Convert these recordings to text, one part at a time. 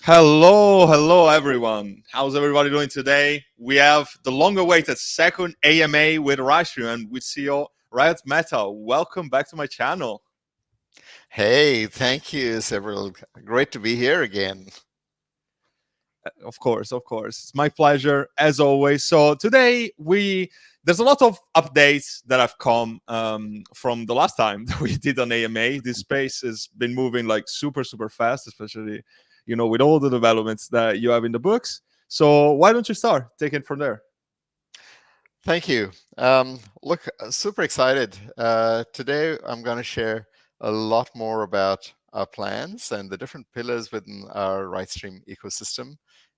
Hello everyone. How's everybody doing today? We have the long-awaited second AMA with Ritestream and with CEO Riaz Mehta. Welcome back to my channel. Hey, thank you, several. Great to be here again. Of course, it's my pleasure as always. So today there's a lot of updates that have come from the last time that we did an AMA. This space has been moving like super fast, especially with all the developments that you have in the books. So why don't you start? Take it from there. Thank you. Look, super excited. Today, I'm going to share a lot more about our plans and the different pillars within our Ritestream ecosystem.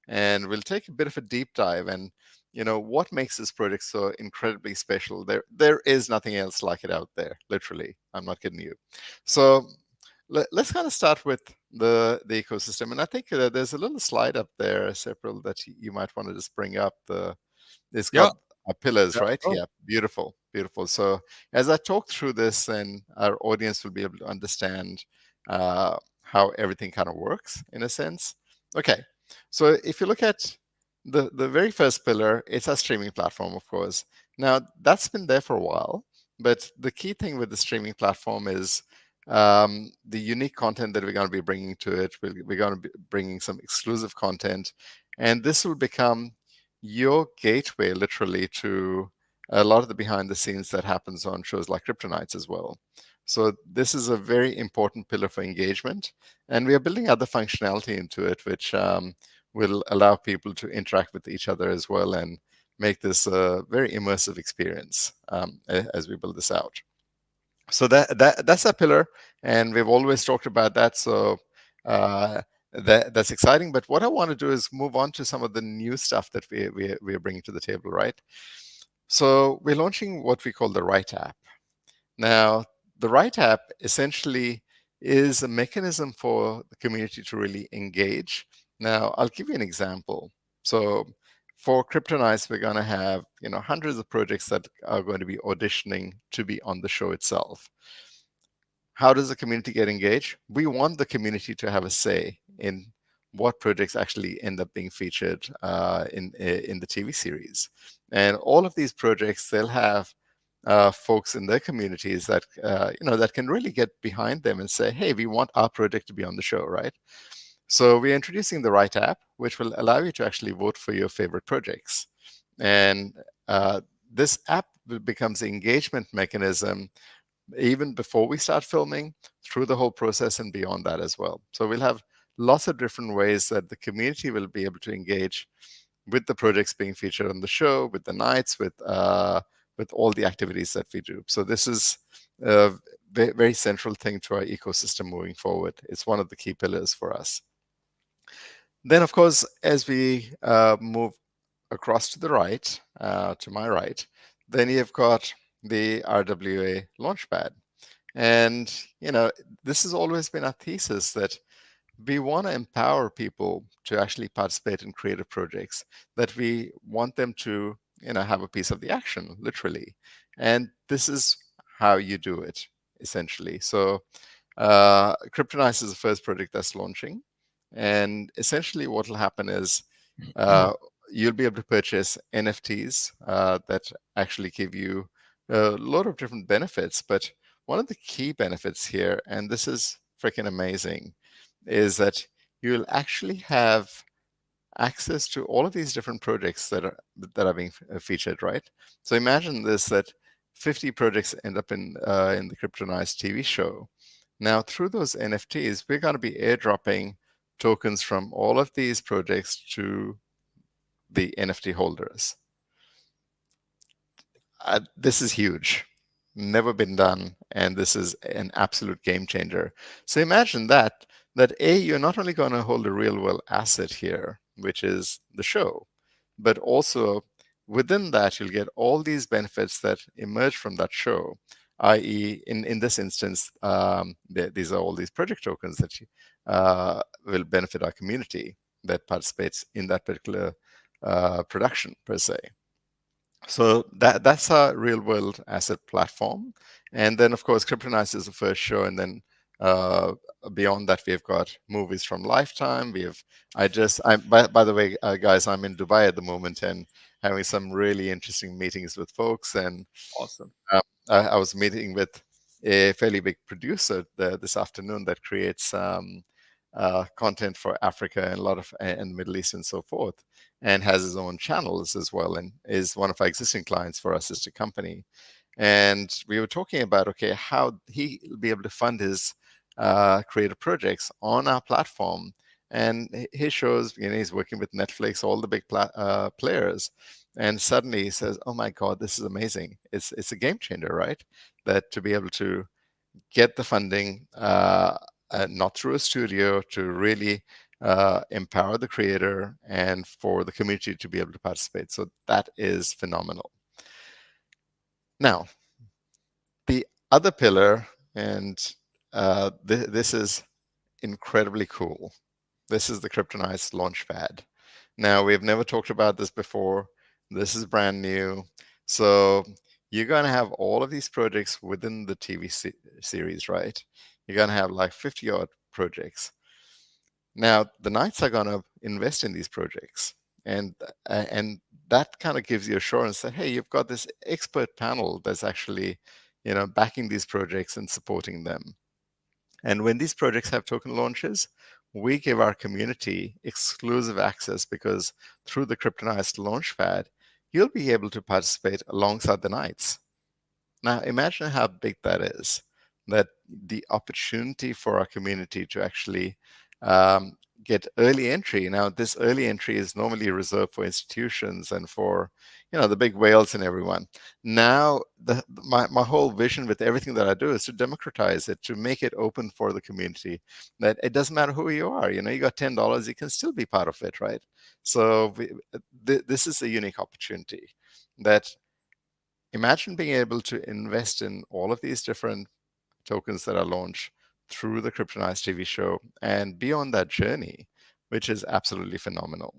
And we'll take a bit of a deep dive and what makes this project so incredibly special. There is nothing else like it out there, literally. I'm not kidding you. So let's kind of start with the ecosystem. And I think there's a little slide up there, several that you might want to just bring up. It's Yeah, got pillars, let's right? go. Yeah, beautiful, beautiful. So as I talk through this, then our audience will be able to understand how everything kind of works in a sense. Okay, so if you look at the very first pillar, it's our streaming platform, of course. Now that's been there for a while, but the key thing with the streaming platform is the unique content that we're going to be bringing to it. We're going to be bringing some exclusive content, and this will become your gateway literally to a lot of the behind the scenes that happens on shows like Kryptonites as well. So this is a very important pillar for engagement, and we are building other functionality into it, which will allow people to interact with each other as well and make this a very immersive experience as we build this out. So that's a pillar, and we've always talked about that. So uh, that's exciting. But what I want to do is move on to some of the new stuff that we're bringing to the table, right? So we're launching what we call the Right app. Now, the Right app essentially is a mechanism for the community to really engage. Now, I'll give you an example. So for Kryptonites, we're going to have hundreds of projects that are going to be auditioning to be on the show itself. How does the community get engaged? We want the community to have a say in what projects actually end up being featured in the TV series. And all of these projects, they'll have folks in their communities that that can really get behind them and say, "Hey, we want our project to be on the show," right? So we're introducing the Right app, which will allow you to actually vote for your favorite projects. And this app becomes the engagement mechanism even before we start filming, through the whole process and beyond that as well. So we'll have lots of different ways that the community will be able to engage with the projects being featured on the show, with the nights, with all the activities that we do. So this is a very central thing to our ecosystem moving forward. It's one of the key pillars for us. Then, of course, as we move across to the right, to my right, then you've got the RWA Launchpad. And, this has always been our thesis that we want to empower people to actually participate in creative projects, that we want them to, have a piece of the action, literally. And this is how you do it, essentially. So Kryptonize is the first project that's launching. And essentially what will happen is uh, you'll be able to purchase NFTs that actually give you a lot of different benefits. But one of the key benefits here, and this is freaking amazing, is that you'll actually have access to all of these different projects that are being featured, right? So imagine this, that 50 projects end up in the Kryptonized TV show. Now, through those NFTs, we're going to be airdropping tokens from all of these projects to the NFT holders. This is huge, never been done, and this is an absolute game changer. So imagine that you're not only going to hold a real world asset here, which is the show, but also within that you'll get all these benefits that emerge from that show, i.e., in this instance, these are all these project tokens that will benefit our community that participates in that particular production per se. So that's our real world asset platform. And then, of course, Kryptonize is the first show, and then Uh, Beyond that, we've got movies from Lifetime. By the way, guys, I'm in Dubai at the moment and having some really interesting meetings with folks. And Awesome. uh, I was meeting with a fairly big producer this afternoon that creates content for Africa and a lot of and the Middle East and so forth, and has his own channels as well, and is one of our existing clients for our sister company. And we were talking about, okay, how he'll be able to fund his creative projects on our platform. And his shows, he's working with Netflix, all the big players. And suddenly he says, "Oh my God, this is amazing! It's a game changer, right? That to be able to get the funding, not through a studio, to really empower the creator and for the community to be able to participate. So that is phenomenal. Now, the other pillar, and this is incredibly cool. This is the Kryptonite Launchpad. Now, we've never talked about this before. This is brand new. So you're going to have all of these projects within the TV series, right? You're going to have like 50 odd projects. Now, the Knights are going to invest in these projects. And that kind of gives you assurance that, hey, you've got this expert panel that's actually, backing these projects and supporting them. And when these projects have token launches, we give our community exclusive access, because through the Kryptonite Launchpad, you'll be able to participate alongside the Knights. Now, imagine how big that is, that the opportunity for our community to actually get early entry. Now, this early entry is normally reserved for institutions and for, the big whales and everyone. Now, my whole vision with everything that I do is to democratize it, to make it open for the community, that it doesn't matter who you are. You got $10, you can still be part of it, right? So this is a unique opportunity that, imagine being able to invest in all of these different tokens that are launched through the Kryptonite TV show and be on that journey, which is absolutely phenomenal.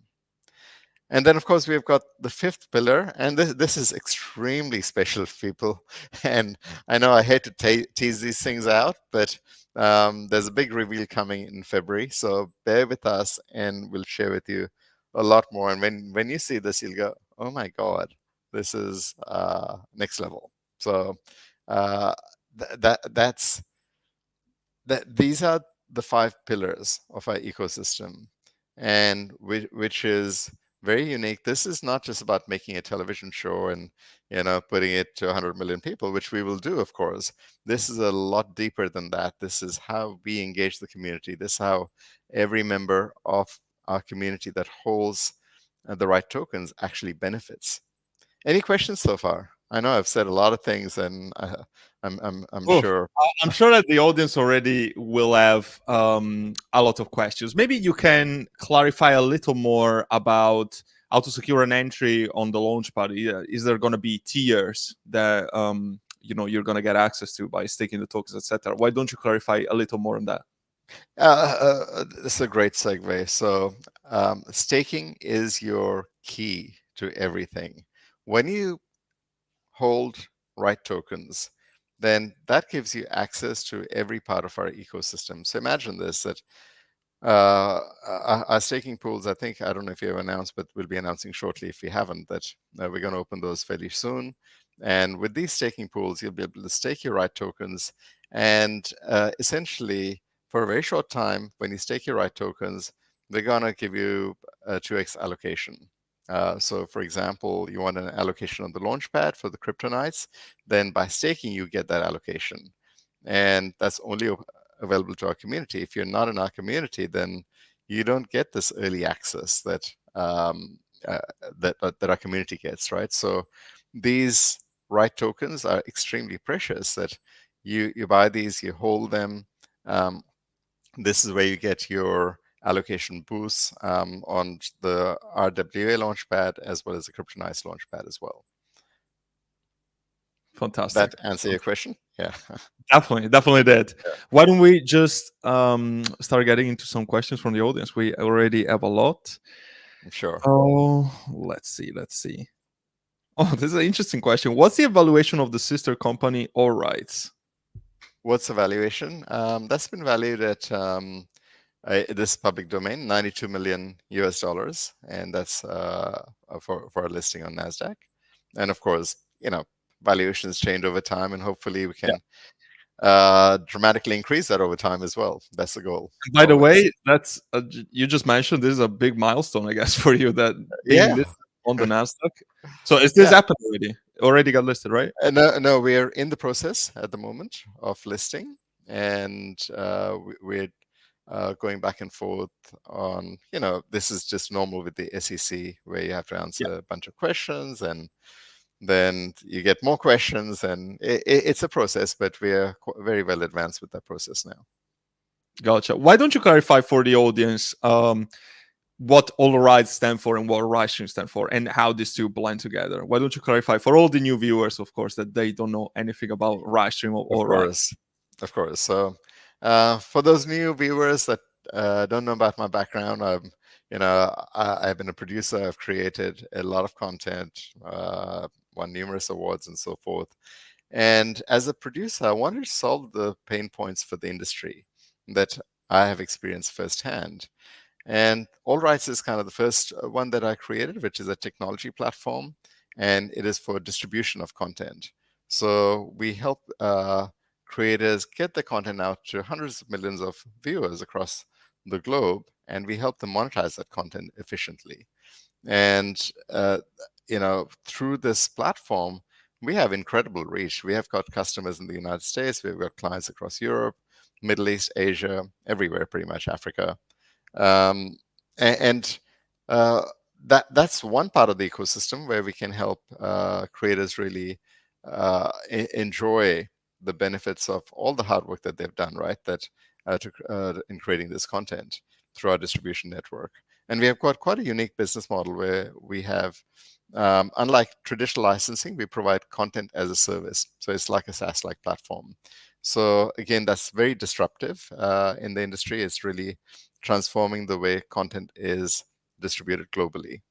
And then, of course, we've got the fifth pillar, and this is extremely special, people. And I know I hate to tease these things out, but there's a big reveal coming in February. So bear with us, and we'll share with you a lot more. And when you see this, you'll go, "Oh my God, this is next level." So uh, that's that. These are the five pillars of our ecosystem, and which is very unique. This is not just about making a television show and putting it to 100 million people, which we will do, of course. This is a lot deeper than that. This is how we engage the community. This is how every member of our community that holds the right tokens actually benefits. Any questions so far? I know I've said a lot of things, and I'm Oh, sure. I'm sure that the audience already will have a lot of questions. Maybe you can clarify a little more about how to secure an entry on the launchpad. Is there going to be tiers that you're going to get access to by staking the tokens, etc.? Why don't you clarify a little more on that? This is a great segue. So, staking is your key to everything. When you hold right tokens, then that gives you access to every part of our ecosystem. So imagine this, that our staking pools, I think, I don't know if you have announced, but we'll be announcing shortly if we haven't, that we're going to open those fairly soon. And with these staking pools, you'll be able to stake your right tokens. And essentially, for a very short time, when you stake your right tokens, they're going to give you a 2x allocation. So for example, you want an allocation on the launchpad for the Kryptonites, then by staking, you get that allocation. And that's only available to our community. If you're not in our community, then you don't get this early access that that our community gets, right? So these right tokens are extremely precious. That you buy these, you hold them. This is where you get your allocation boosts on the RWA launchpad as well as the Kryptonite launchpad as well. Fantastic. That answer your question? Yeah. Definitely did. Yeah, Why don't we just start getting into some questions from the audience? We already have a lot. I'm sure. Oh, let's see. Oh, this is an interesting question. What's the evaluation of the sister company, All Rights? What's the valuation? That's been valued at this public domain, 92 million US dollars, and that's for a listing on Nasdaq. And of course, valuations change over time, and hopefully we Yeah. can dramatically increase that over time as well. That's the goal, By the always. way, that's you just mentioned this is a big milestone, I guess, for you that being Yeah, listed on the Nasdaq. So is this yeah. happened already? Already got listed, right? No, no, we're in the process at the moment of listing, and we're going back and forth on, this is just normal with the SEC, where you have to Yeah, answer a bunch of questions, and then you get more questions, and it's a process, but we're very well advanced with that process now. gotcha. Why don't you clarify for the audience what all rights stand for and what Ritestream stand for, and how these two blend together? Why don't you clarify for all the new viewers, of course, that they don't know anything about Ritestream or Of all rights? course, of course. So, for those new viewers that don't know about my background, I've been a producer. I've created a lot of content, won numerous awards, and so forth. And as a producer, I wanted to solve the pain points for the industry that I have experienced firsthand. And All Rights is kind of the first one that I created, which is a technology platform, and it is for distribution of content. So we help creators get the content out to hundreds of millions of viewers across the globe, and we help them monetize that content efficiently. And through this platform, we have incredible reach. We have got customers in the United States, we've got clients across Europe, Middle East, Asia, everywhere, pretty much Africa. um, and that's one part of the ecosystem where we can help creators really enjoy the benefits of all the hard work that they've done, right? In creating this content through our distribution network. And we have got quite a unique business model where we have, unlike traditional licensing, we provide content as a service. So it's like a SaaS-like platform. So again, that's very disruptive in the industry. It's really transforming the way content is distributed globally.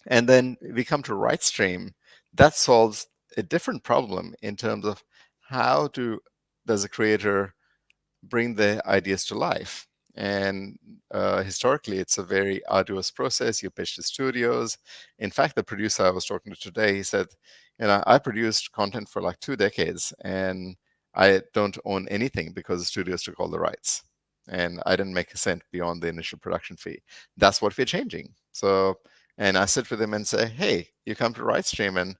And then we come to Ritestream. That solves a different problem in terms of how does a creator bring their ideas to life. And historically, it's a very arduous process. You pitch to studios. In fact, the producer I was talking to today, he said, I produced content for like 2 decades, and I don't own anything because the studios took all the rights. And I didn't make a cent beyond the initial production fee. That's what we're changing. So, and I sit with him and say, hey, you come to Ritestream, and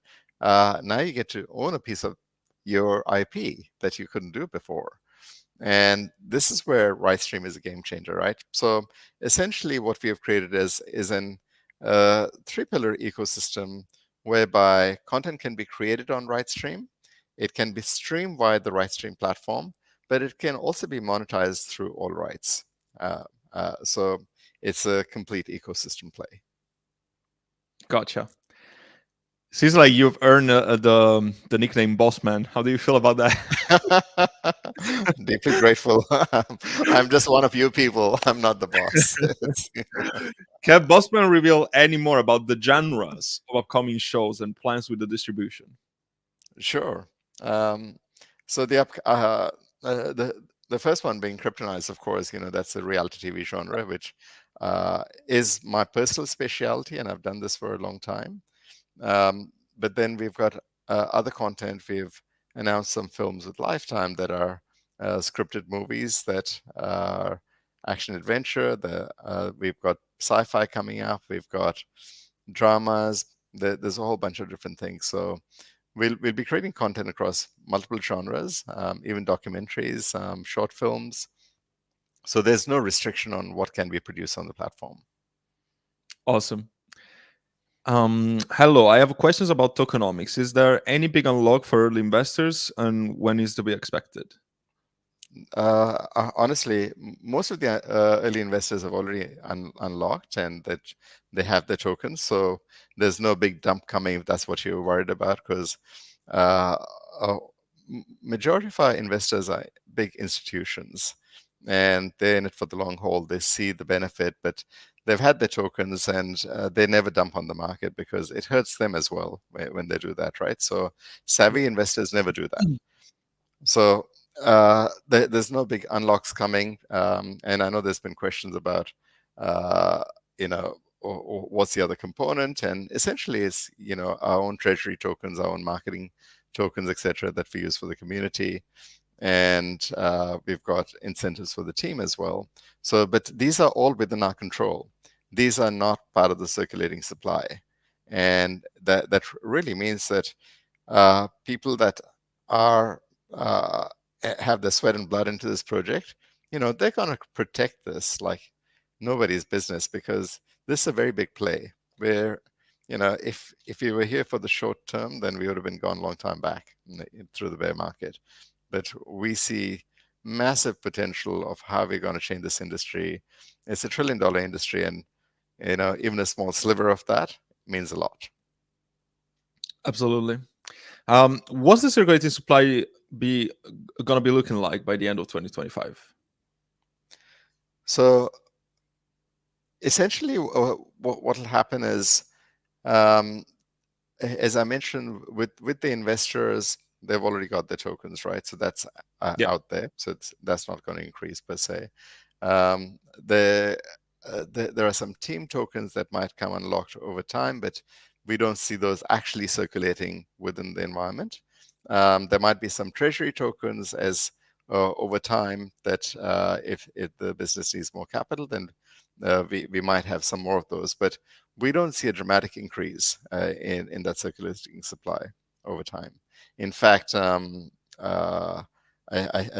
now you get to own a piece of your IP that you couldn't do before. And this is where Ritestream is a game changer, right? So essentially what we have created is an three-pillar ecosystem whereby content can be created on Ritestream, it can be streamed via the Ritestream platform, but it can also be monetized through All Rights. So it's a complete ecosystem play. Gotcha. Seems like you've earned the nickname Bossman. How do you feel about that? Deeply grateful. I'm just one of you people. I'm not the boss. Can Bossman reveal any more about the genres of upcoming shows and plans with the distribution? Sure. So the first one being Kryptonite, of course, that's a reality TV genre, which is my personal specialty, and I've done this for a long time. But then we've got other content. We've announced some films with Lifetime that are scripted movies that are action adventure. We've got sci-fi coming up. We've got dramas. There's a whole bunch of different things. So we'll be creating content across multiple genres, even documentaries, short films. So there's no restriction on what can be produced on the platform. Awesome. Hello, I have questions about tokenomics. Is there any big unlock for early investors, and when is to be expected? Honestly, most of the early investors have already unlocked, and that they have the tokens. So there's no big dump coming if that's what you're worried about, because uh, a majority of our investors are big institutions, and they're in it for the long haul. They see the benefit, but they've had their tokens, and they never dump on the market because it hurts them as well when they do that, right? So savvy investors never do that. So there's no big unlocks coming, and I know there's been questions about, uh, or what's the other component, and essentially it's our own treasury tokens, our own marketing tokens, etc., that we use for the community, and we've got incentives for the team as well. So, but these are all within our control. These are not part of the circulating supply, and that really means that people that are uh, have their sweat and blood into this project, they're going to protect this like nobody's business, because this is a very big play. Where, if you were here for the short term, then we would have been gone a long time back through the bear market. But we see massive potential of how we're going to change this industry. It's $1 trillion industry, and even a small sliver of that means a lot. Absolutely. What's the circulating supply be gonna be looking like by the end of 2025? So essentially, what will happen is, um, as I mentioned, with the investors, they've already got the tokens, right? So that's Yeah. out there. So that's not going to increase per se. Um, the, there are some team tokens that might come unlocked over time, but we don't see those actually circulating within the environment. There might be some treasury tokens as over time that if the business needs more capital, then we might have some more of those. But we don't see a dramatic increase in that circulating supply over time. In fact, I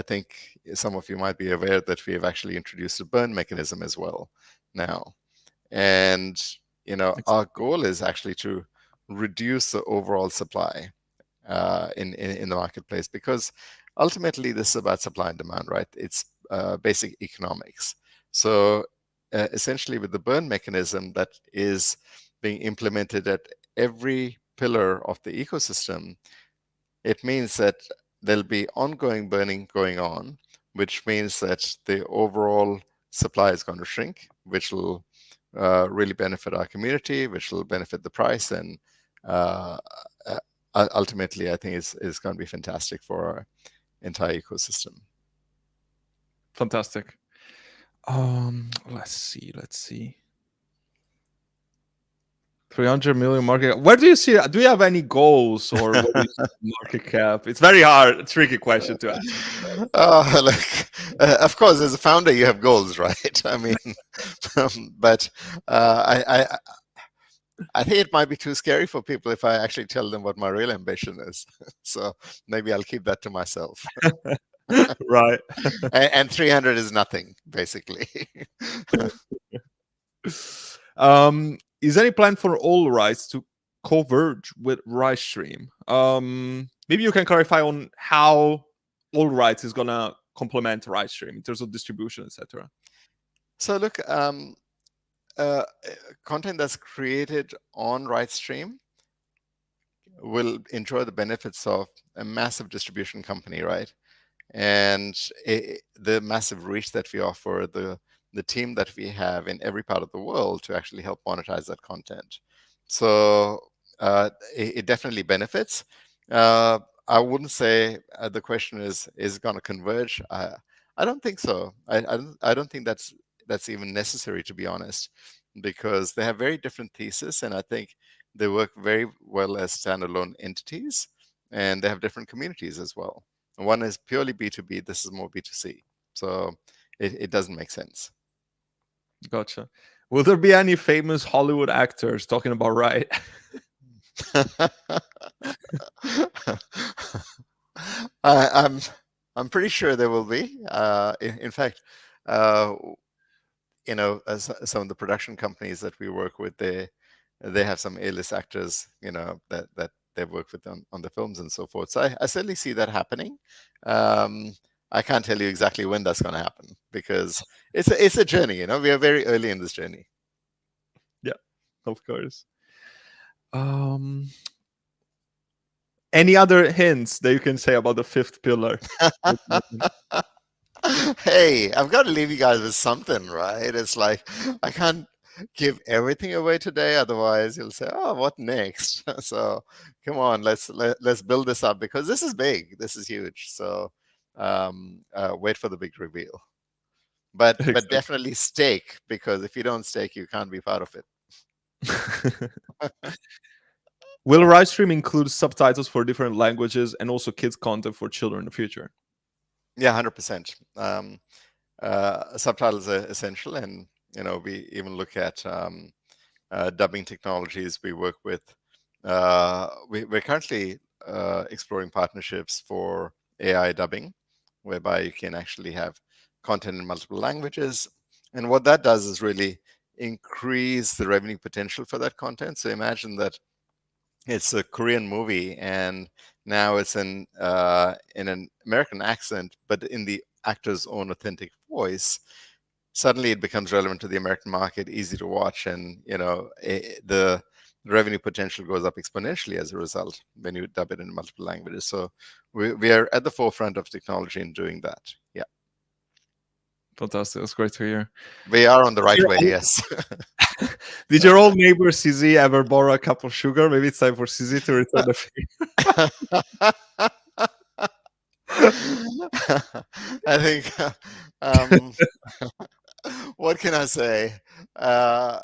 think some of you might be aware that we have actually introduced a burn mechanism as well now. And, our goal is actually to reduce the overall supply in the marketplace, because ultimately this is about supply and demand, right? It's basic economics. So essentially, with the burn mechanism that is being implemented at every pillar of the ecosystem, it means that there'll be ongoing burning going on, which means that the overall supply is going to shrink, which will really benefit our community, which will benefit the price, and uh, ultimately, I think it's going to be fantastic for our entire ecosystem. Fantastic. Let's see. 300 million market. Where do you see that? Do you have any goals, or what do you see the market cap? It's very hard, tricky question to ask. Look, of course, as a founder, you have goals, right? I mean, but I think it might be too scary for people if I actually tell them what my real ambition is. So maybe I'll keep that to myself. Right. And 300 is nothing, basically. Is any plan for all rights to converge with Ritestream? Maybe you can clarify on how all rights is gonna complement Ritestream in terms of distribution, etc. So look, content that's created on Ritestream will enjoy the benefits of a massive distribution company, right? And the massive reach that we offer, the team that we have in every part of the world to actually help monetize that content. So it definitely benefits. I wouldn't say the question is it going to converge? I don't think so. I don't think that's even necessary, to be honest, because they have very different thesis, and I think they work very well as standalone entities, and they have different communities as well. One is purely B2B, this is more B2C. So it doesn't make sense. Gotcha. Will there be any famous Hollywood actors talking about right? I'm I'm pretty sure there will be. In fact, uh, some of the production companies that we work with, they have some A-list actors, that they've worked with on the films and so forth. So I certainly see that happening. Um, I can't tell you exactly when that's going to happen, because it's a journey. We are very early in this journey. Yeah, of course. Um, any other hints that you can say about the fifth pillar? Hey, I've got to leave you guys with something, right? It's like I can't give everything away today, otherwise you'll say, "Oh, what next?" So come on, let's build this up, because this is big, this is huge. So wait for the big reveal. But Exactly. definitely stake, because if you don't stake, you can't be part of it. Will Ritestream include subtitles for different languages and also kids content for children in the future? Yeah, 100%. Subtitles are essential, and we even look at dubbing technologies. We work with. We're currently exploring partnerships for AI dubbing, whereby you can actually have content in multiple languages, and what that does is really increase the revenue potential for that content. So imagine that it's a Korean movie, and now it's in an American accent, but in the actor's own authentic voice. Suddenly, it becomes relevant to the American market, easy to watch, and the revenue potential goes up exponentially as a result when you dub it in multiple languages. So we are at the forefront of technology in doing that. Yeah, Fantastic. That's great to hear. we are on the right Your way. old- Yes. Did your old neighbor CZ ever borrow a cup of sugar? Maybe it's time for CZ to return the favor. I think, um, what can I say? I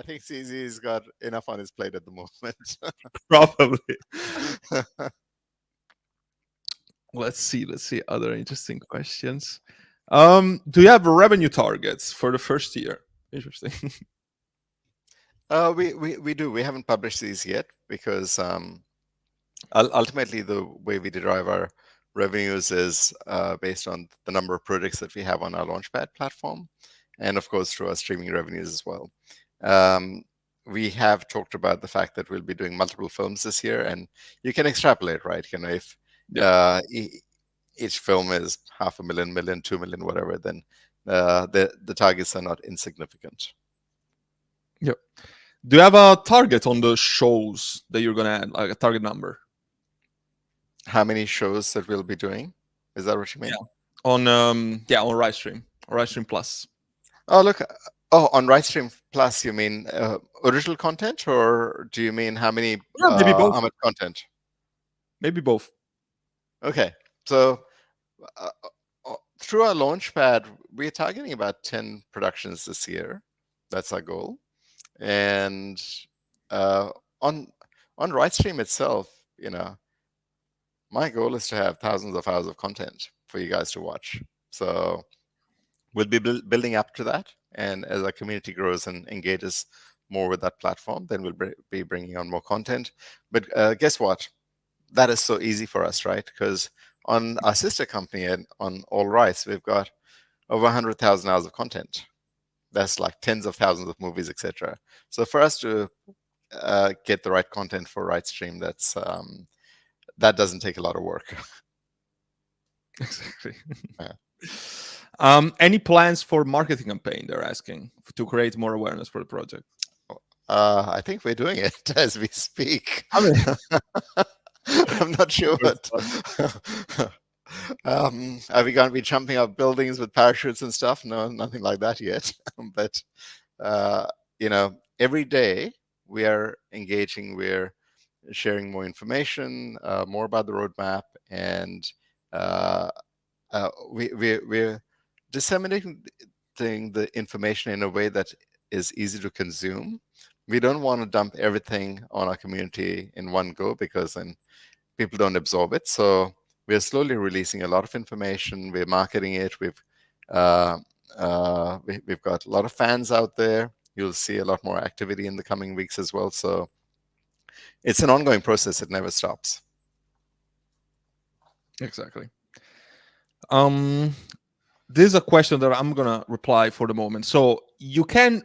think CZ's got enough on his plate at the moment. Probably. Let's see. Other interesting questions. Do you have revenue targets for the first year? Interesting. We do. We haven't published these yet because ultimately the way we derive our revenues is based on the number of projects that we have on our Launchpad platform, and of course through our streaming revenues as well. We have talked about the fact that we'll be doing multiple films this year, and you can extrapolate, right? If Yeah. each film is 500,000, million, 2 million, whatever, then the targets are not insignificant. Yeah. Do you have a target on the shows that you're gonna add, like a target number? How many shows that we'll be doing? Is that what you mean? Yeah. On on Ritestream Plus. Oh, look. Oh, on Ritestream Plus, you mean original content, or do you mean how many Yeah, maybe both. how much content? Maybe both. Okay, so uh, through our Launchpad, we're targeting about 10 productions this year. That's our goal. And uh, on on Ritestream itself, my goal is to have thousands of hours of content for you guys to watch. So we'll be building up to that, and as our community grows and engages more with that platform, then we'll be bringing on more content. But guess what? That is so easy for us, right? Because on our sister company and on All Rights, we've got over 100,000 hours of content. That's like tens of thousands of movies, etc. So for us to get the right content for Ritestream, that doesn't take a lot of work. Exactly. Yeah. Any plans for marketing campaign? They're asking to create more awareness for the project. I think we're doing it as we speak. I mean, I'm not sure what. Are we going to be jumping up buildings with parachutes and stuff? No, nothing like that yet. But every day we are engaging. We're sharing more information, more about the roadmap, and we're disseminating the information in a way that is easy to consume. We don't want to dump everything on our community in one go, because then people don't absorb it. So we're slowly releasing a lot of information. We're marketing it. We've got a lot of fans out there. You'll see a lot more activity in the coming weeks as well. So it's an ongoing process. It never stops. exactly. This is a question that I'm gonna reply for the moment. So you can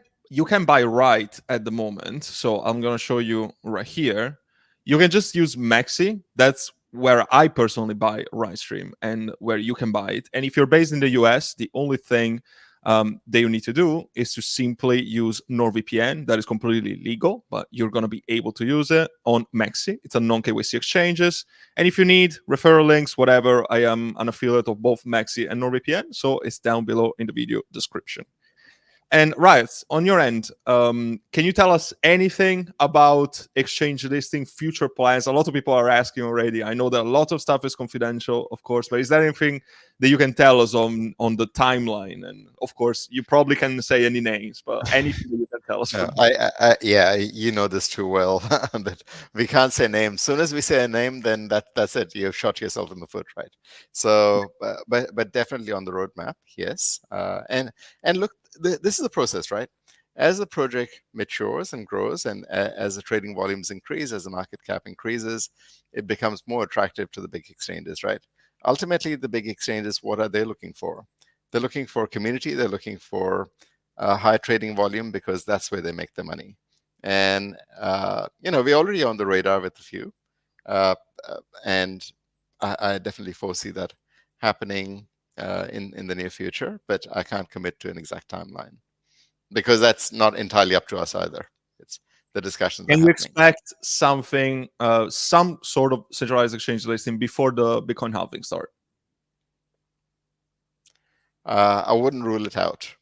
buy right at the moment. So I'm gonna show you right here. You can just use Maxi. That's where I personally buy Ritestream and where you can buy it. And if you're based in the US, the only thing that you need to do is to simply use NordVPN. That is completely legal, but you're going to be able to use it on Maxi. It's a non-KYC exchanges. And if you need referral links, whatever, I am an affiliate of both Maxi and NordVPN, so it's down below in the video description. And right on your end, can you tell us anything about exchange listing future plans? A lot of people are asking already. I know that a lot of stuff is confidential, of course, but is there anything that you can tell us on the timeline? And of course, you probably can say any names, but anything that you can tell us for No, now. yeah, you know this too well that we can't say names. Soon as we say a name, then that's it. You've shot yourself in the foot, right? So, but definitely on the roadmap, yes. And look, this is a process, right? As the project matures and grows, and as the trading volumes increase, as the market cap increases, it becomes more attractive to the big exchanges, right? Ultimately, the big exchanges, what are they looking for? They're looking for community. They're looking for high trading volume because that's where they make the money. And we're already on the radar with a few, uh, and I definitely foresee that happening in the near future. But I can't commit to an exact timeline because that's not entirely up to us either. It's the discussions are Can you happening. expect something, some sort of centralized exchange listing before the Bitcoin halving start? I wouldn't rule it out.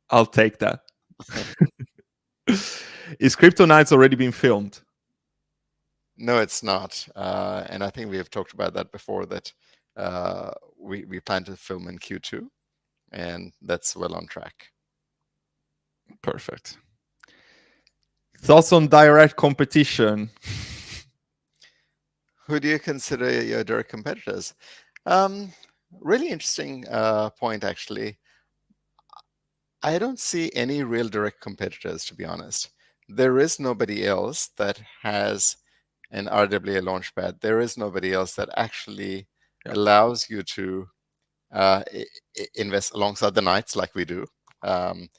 I'll take that. Is Crypto Nights already been filmed? No, it's not. And I think we have talked about that before, that we plan to film in Q2, and that's well on track. Perfect. Thoughts on direct competition? Who do you consider your direct competitors? Really interesting point, actually. I don't see any real direct competitors, to be honest. There is nobody else that has an RWA launchpad. There is nobody else that actually Yeah. allows you to invest alongside the Knights like we do. Um,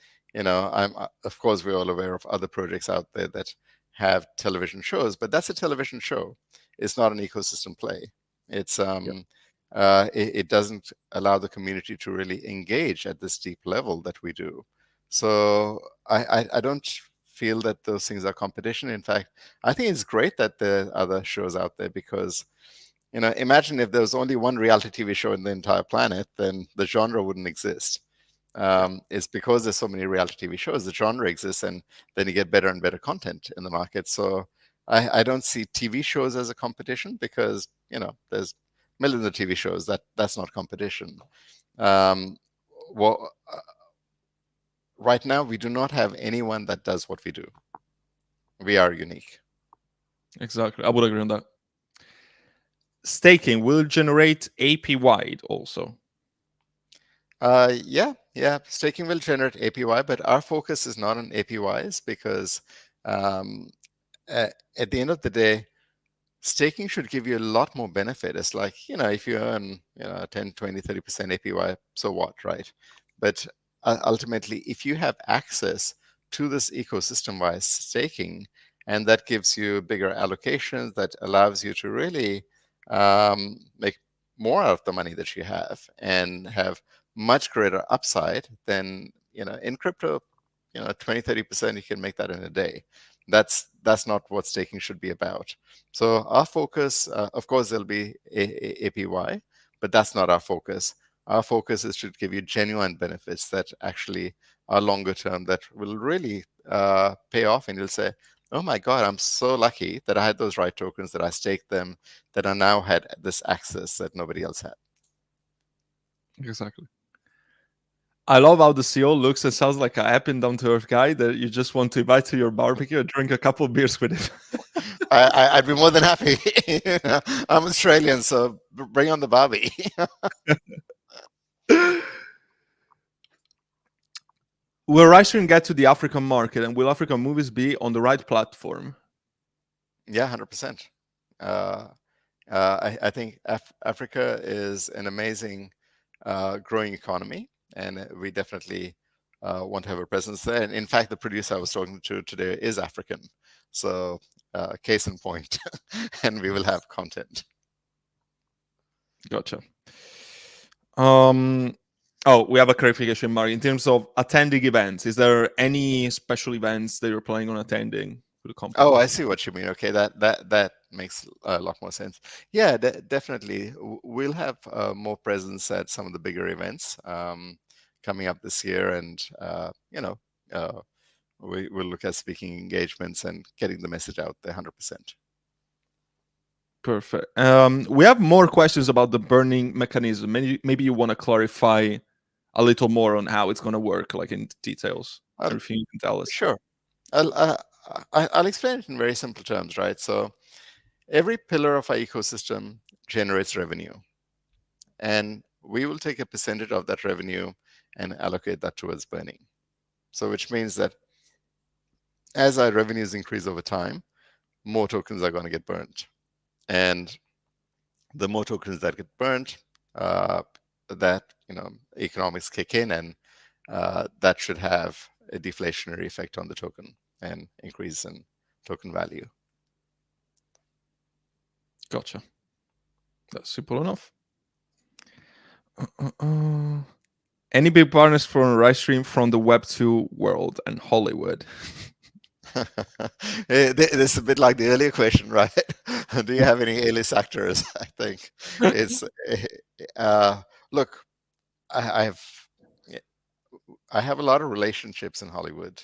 of course, we're all aware of other projects out there that have television shows, but that's a television show. It's not an ecosystem play. It's Yeah. it doesn't allow the community to really engage at this deep level that we do. So I don't feel that those things are competition. In fact, I think it's great that there are other shows out there because imagine if there was only one reality TV show in the entire planet, then the genre wouldn't exist. Yeah. It's because there's so many reality TV shows, the genre exists, and then you get better and better content in the market. So I don't see TV shows as a competition because there's millions of TV shows. That's not competition. Um, well, right now we do not have anyone that does what we do. We are unique. Exactly. I would agree on that. Staking will generate APY also. Yeah. Staking will generate APY, but our focus is not on APYs because um, at the end of the day, staking should give you a lot more benefit. It's like, if you earn, 10, 20, 30% APY, so what, right? But ultimately, if you have access to this ecosystem via staking, and that gives you bigger allocations, that allows you to really make more out of the money that you have and have much greater upside, then, in crypto, 20, 30%, you can make that in a day. That's not what staking should be about. So our focus, of course, there'll be APY, but that's not our focus. Our focus is to give you genuine benefits that actually are longer term, that will really pay off, and you'll say, "Oh my God, I'm so lucky that I had those right tokens, that I staked them, that I now had this access that nobody else had." Exactly. I love how the CEO looks and sounds like a happy and down to earth guy that you just want to invite to your barbecue and drink a couple of beers with him. I'd be more than happy. I'm Australian, so bring on the barbie. Will Ritestream get to the African market, and will African movies be on the right platform? Yeah, 100%. I think Africa is an amazing growing economy, and we definitely want to have a presence there. And in fact, the producer I was talking to today is African. So, case in point, and we will have content. Gotcha. Oh, we have a clarification, Mark. In terms of attending events, is there any special events that you're planning on attending for the Oh, company? I see what you mean. Okay, that makes a lot more sense. Yeah, definitely. We'll have more presence at some of the bigger events coming up this year, and uh, we will look at speaking engagements and getting the message out there 100%. Perfect. We have more questions about the burning mechanism. Maybe you want to clarify a little more on how it's going to work, like in details. I'll, Everything you can tell us. sure. I'll, uh, I'll explain it in very simple terms, right? So every pillar of our ecosystem generates revenue, and we will take a percentage of that revenue and allocate that towards burning. So which means that as our revenues increase over time, more tokens are going to get burnt. And the more tokens that get burnt, that economics kick in, and that should have a deflationary effect on the token and increase in token value. Gotcha. That's simple enough. Any big partners from Ritestream from the Web2 world and Hollywood? This is a bit like the earlier question, right? Do you have any A-list actors? I think it's look, I have I have a lot of relationships in Hollywood,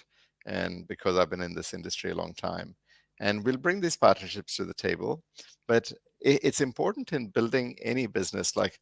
and because I've been in this industry a long time, and we'll bring these partnerships to the table. But it's important in building any business, like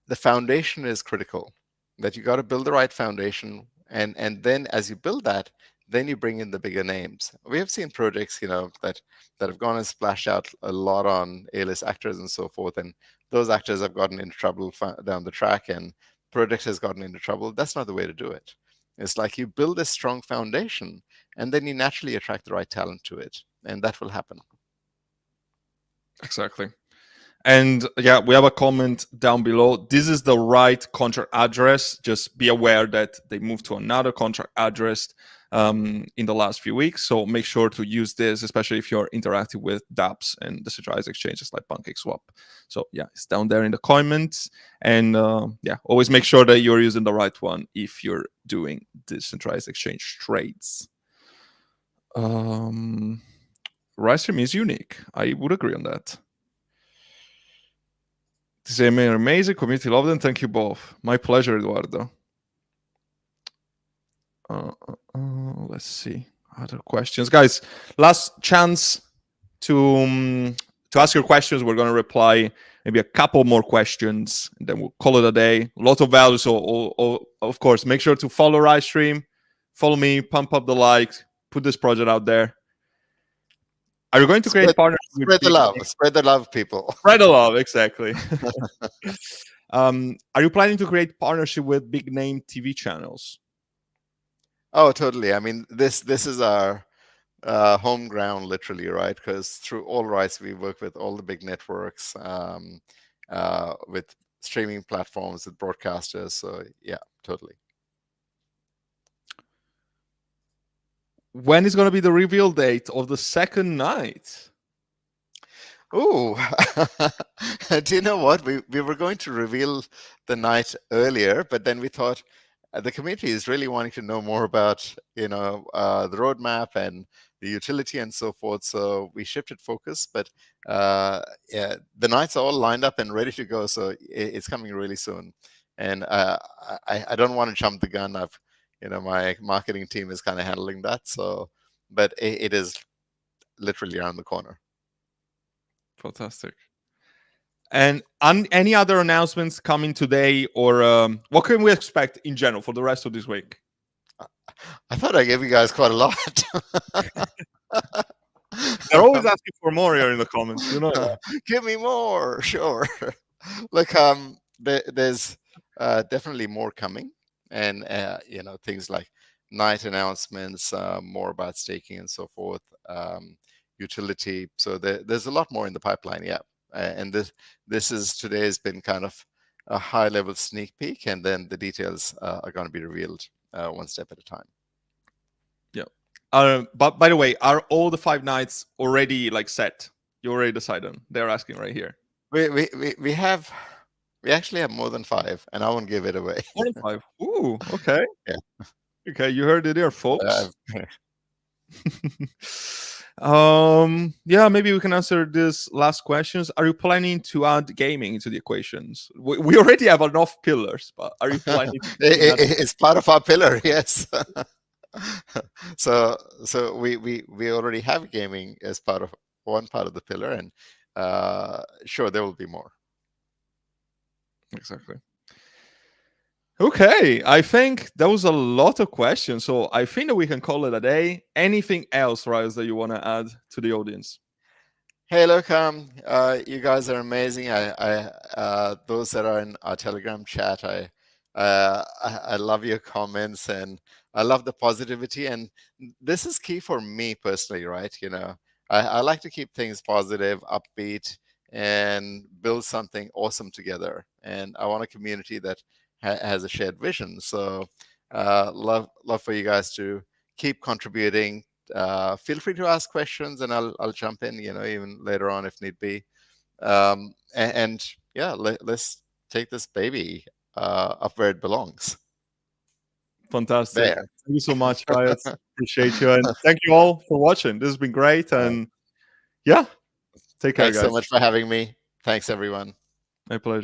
the foundation is critical, that you got to build the right foundation, and then as you build that, then you bring in the bigger names. We have seen projects, that have gone and splashed out a lot on A-list actors and so forth, and those actors have gotten into trouble down the track, and project has gotten into trouble. That's not the way to do it. It's like you build a strong foundation, and then you naturally attract the right talent to it, and that will happen. Exactly. And yeah, we have a comment down below. This is the right contract address. Just be aware that they moved to another contract address in the last few weeks. So make sure to use this, especially if you're interacting with dApps and decentralized exchanges like PancakeSwap. So yeah, it's down there in the comments. And yeah, always make sure that you're using the right one if you're doing decentralized exchange trades. Ritestream is unique. I would agree on that. This is amazing. Community love them. Thank you both. My pleasure, Eduardo. Let's see. Other questions, guys. Last chance to ask your questions. We're going to reply maybe a couple more questions, and then we'll call it a day. A lot of value. So, of course, make sure to follow Ritestream, follow me, pump up the likes, put this project out there. Are you going to create partnerships? Spread the love. Spread the love, people. Spread the love, exactly. Are you planning to create partnership with big name TV channels? Oh, totally. I mean, this is our home ground, literally, right? Because through All Rights, we work with all the big networks, with streaming platforms, with broadcasters. So yeah, totally. When is going to be the reveal date of the second night? Oh, do you know what? We were going to reveal the night earlier, but then we thought the community is really wanting to know more about, the roadmap and the utility and so forth. So we shifted focus, but yeah, the nights are all lined up and ready to go. So it's coming really soon. And I don't want to jump the gun. My marketing team is kind of handling that. So, but it is literally around the corner. Fantastic. And any other announcements coming today, or what can we expect in general for the rest of this week? I thought I gave you guys quite a lot. They're always asking for more here in the comments. You know that. Give me more, sure. Look, there's definitely more coming, and things like night announcements, more about staking and so forth, utility. So there's a lot more in the pipeline. Yeah, and today has been kind of a high-level sneak peek, and then the details are going to be revealed one step at a time. Yeah. But by the way, are all the 5 nights already set? You already decided on? They're asking right here. We actually have more than 5, and I won't give it away. More than 5. Ooh, okay. Yeah. Okay, you heard it here, folks. Yeah, maybe we can answer this last questions. Are you planning to add gaming into the equations? We already have enough pillars, but are you planning to keep that? It's part of our pillar, yes. So we already have gaming as part of one part of the pillar, and sure, there will be more. Exactly. Okay, I think that was a lot of questions, so I think that we can call it a day. Anything else, Riaz, that you want to add to the audience? Hey, look, you guys are amazing. Those that are in our Telegram chat, I love your comments and I love the positivity. And this is key for me personally, right? I like to keep things positive, upbeat, and build something awesome together. And I want a community that has a shared vision. So, love for you guys to keep contributing. Feel free to ask questions and I'll jump in, even later on if need be. And yeah, let's take this baby up where it belongs. Fantastic. There. Thank you so much, Riaz. Appreciate you. And thank you all for watching. This has been great. Uh, And yeah, take care, Thanks so guys. much for having me. Thanks, everyone. My pleasure.